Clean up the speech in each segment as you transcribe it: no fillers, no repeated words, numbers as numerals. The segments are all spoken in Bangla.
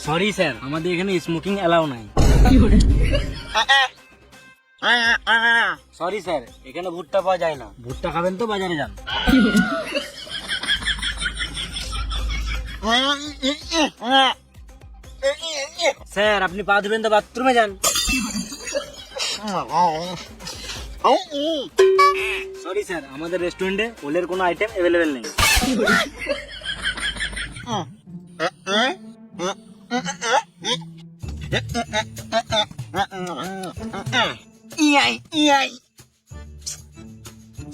সরি স্যার, আমাদের এখানে স্মোকিং অ্যালাউ নাই। সরি স্যার, এখানে ভুট্টা পাওয়া যায় না। ভুট্টা খাবেন তো বাজারে যান। স্যার আপনি পা ধুবেন তো বাথরুমে যান। সরি স্যার, আমাদের রেস্টুরেন্টে ওলের কোনো আইটেম অ্যাভেলেবেল নেই।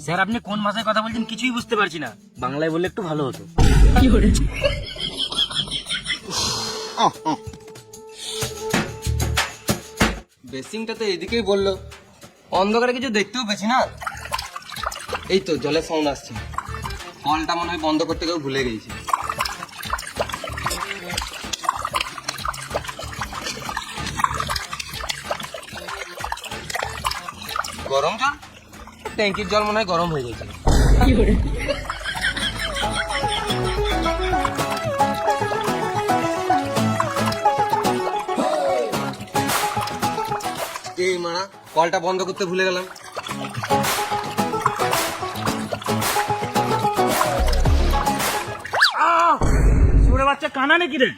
স্যার আপনি কোন ভাষায় কথা বলছেন কিছুই বুঝতে পারছি না, বাংলায় বললে একটু ভালো হতো। বেসিংটা তো এদিকেই বললো, অন্ধকারে কিছু দেখতেও পেছি না। এই তো জলের সাউন্ড আসছে, কলটা মনে হয় বন্ধ করতে কেউ ভুলে গেছি। গরম জল, ট্যাঙ্কির জল মনে হয় গরম হয়ে গেছে। এই মারা, কলটা বন্ধ করতে ভুলে গেলাম। ছোড়ে বাচ্চা কানা নাকি রে?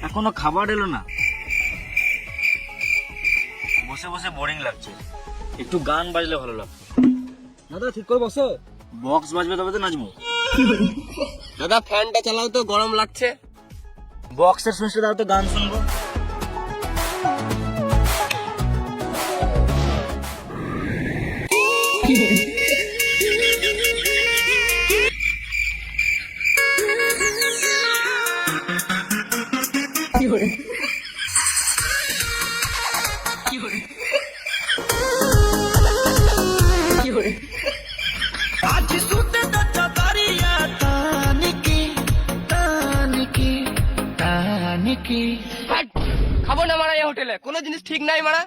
এখনো খাবার এলো না, বসে বসে বোরিং লাগছে, একটু গান বাজলে ভালো লাগতো। দাদা ঠিক করে বসো। বক্স বাজবে তবে তো নাচবো। দাদা ফ্যানটা চালাও তো, গরম লাগছে। বক্সের শুনতে দাও তো, গান শুনবো। খাবো না মারা, এই হোটেলে কোনো জিনিস ঠিক নাই মারা।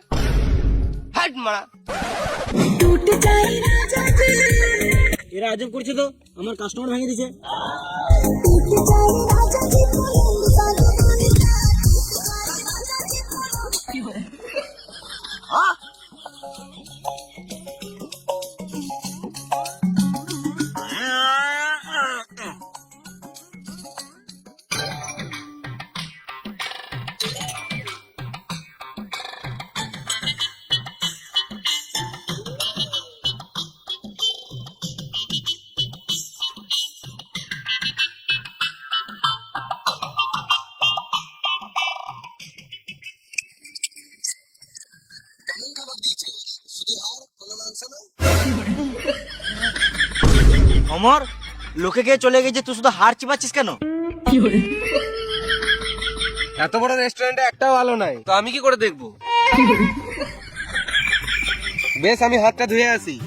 হাট মারা। এরা আজব করছে তো, আমার কাস্টমার ভেঙে দিছে। অমর, লোকে কে চলে গেছে, তুই শুধু হার চিপাচ্ছিস কেন? এত বড় রেস্টুরেন্টে একটাও আলো নাই, তো আমি কি করে দেখবো? বেশ, আমি হাতটা ধুয়ে আসি।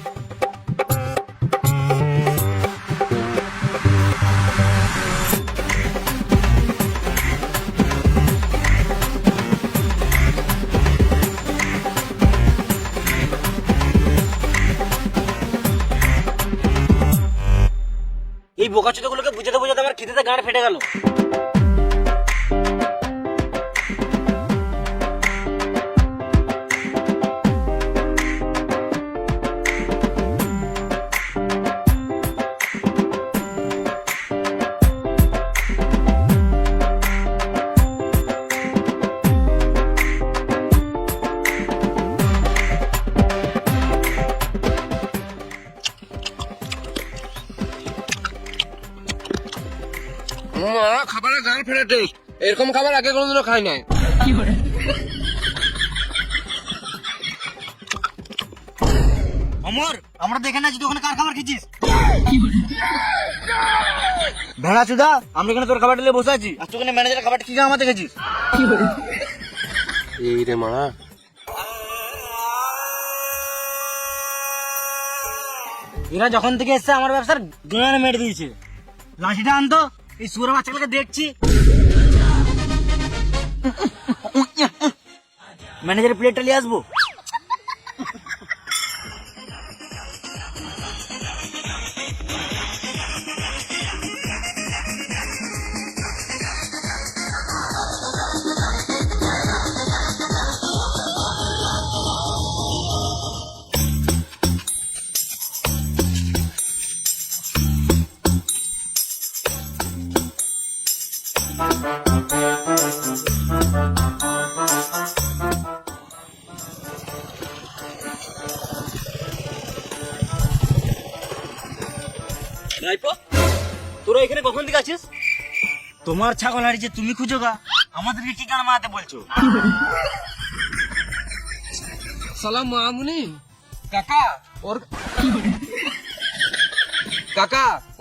এই বোকাচোদাগুলোকে বুঝাতে বুঝাতে আমার খিদেতে গাঁড় ফেটে গেল। খাবারের গান ফেরা টেস্ট, এরকম খাবার আগে কোনোদিনও খাই নাই। অমর, আমরা দেখে না তুই ওখানে কার খাবার খেয়েছিস? ভেড়া চুদা, আমরা এখানে তোর খাবার নিয়ে বসে আছি, আর তুই ওখানে ম্যানেজারের খাবার কি আমাদের দেখেছিস? এই রে মারা, এরা যখন থেকে এসছে আমার ব্যবসার গান মেরে দিয়েছে। লাঠিটা আনতো, এই সুরা বাচ্চাগুলোকে দেখছি। ম্যানেজারের প্লেটটা নিয়ে আসবো। রাইপো, তোরা এখানে কখন থেকে আছিস? তোমার ছাগল হারিয়েছে, তুমি খুঁজো গা, আমাদেরকে কি গান মারাতে বলছো? সালাম মামুনি। কাকা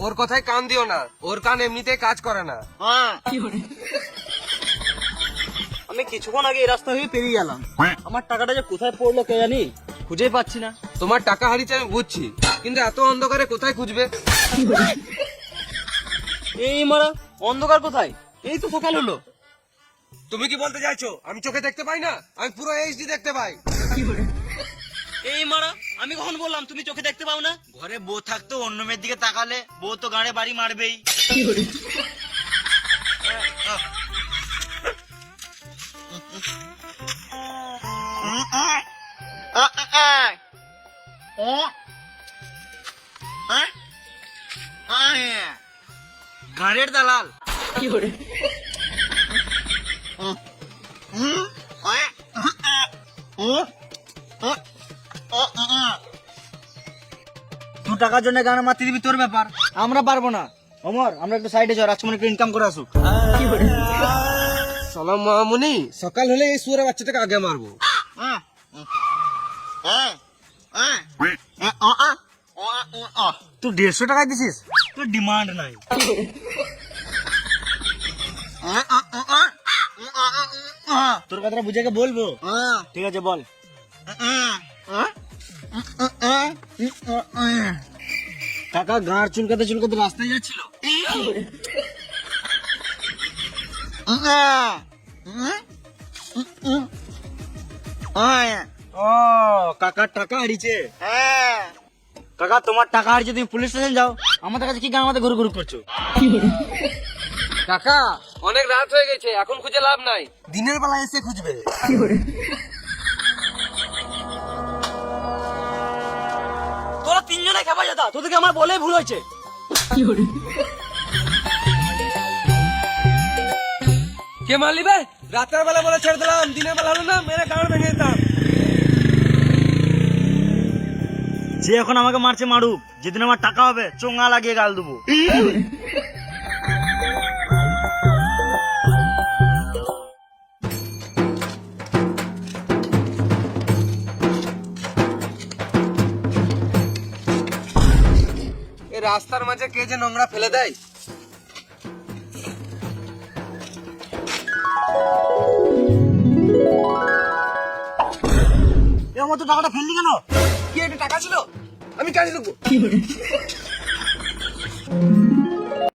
ওর কথায় কান দিও না, ওর কান এমনিতে কাজ করে না। আমি কিছুক্ষণ আগে এই রাস্তা হয়ে পেরিয়ে গেলাম, আমার টাকাটা যে কোথায় পড়লো কে জানি, খুঁজেই পাচ্ছি না। তোমার টাকা হারিয়েছে আমি বুঝছি, কিন্তু এত অন্ধকারে কোথায় খুঁজবে? এই মারা, অন্ধকার কোথায়? এই তো সকাল হলো। তুমি কি বলতে চাইছো আমি চোখে দেখতে পাই না? আমি পুরো এইচডি দেখতে পাই। এই মারা, আমি কখন বললাম তুমি চোখে দেখতে পাও না? ঘরে বউ থাকতো অন্য মেয়ের দিকে তাকালে বউ তো গাড়ে বাড়ি মারবেই। গাড়ির দালাল। দু টাকার জন্য গান মারতে দিবি, তোর ব্যাপার, আমরা পারবো না। অমর, আমরা একটু সাইডে যাও, রাজকুমার একটু ইনকাম করে আসুক। সালাম মামুনি, সকাল হলে এই সুরে বাচ্চাটাকে আগে মারবো। তুই 150 টাকায় দিছিস, তোর ডিমান্ড নাই। তোর কথাটা বুঝে বলবো, ঠিক আছে বল। কাকা গাঁর চুলকাতে চুলকাতে রাস্তায় যাচ্ছিল, ও কাকার টাকা হারিয়েছে। কাকা তোমার টাকা হারিয়েছে, তুমি পুলিশ স্টেশন যাও, আমাদের কাছে কি গান আমাদের ঘুরু ঘুরু করছো? কাকা অনেক রাত হয়ে গেছে, এখন খুঁজে লাভ নাই, দিনের বেলা এসে খুঁজবে। তোরা তিনজনে খেপা যেতা, তোদেরকে আমার বলে ভুল হয়েছে। কে মারলি বে? রাতের বেলা বলে ছেড়ে দিলাম, দিনের বেলা হলো না মেরে গাঁড় ভেঙে দিতাম। যে এখন আমাকে মারছে মারুক, যেদিন আমার টাকা হবে চোঙা লাগিয়ে গাল দেবো। এই রাস্তার মাঝে কে যে নোংরা ফেলে দেয়। আমার তো টাকাটা ফেললি কেন? কি এটা টাকা ছিল? আমি কাজে ঢুকবো।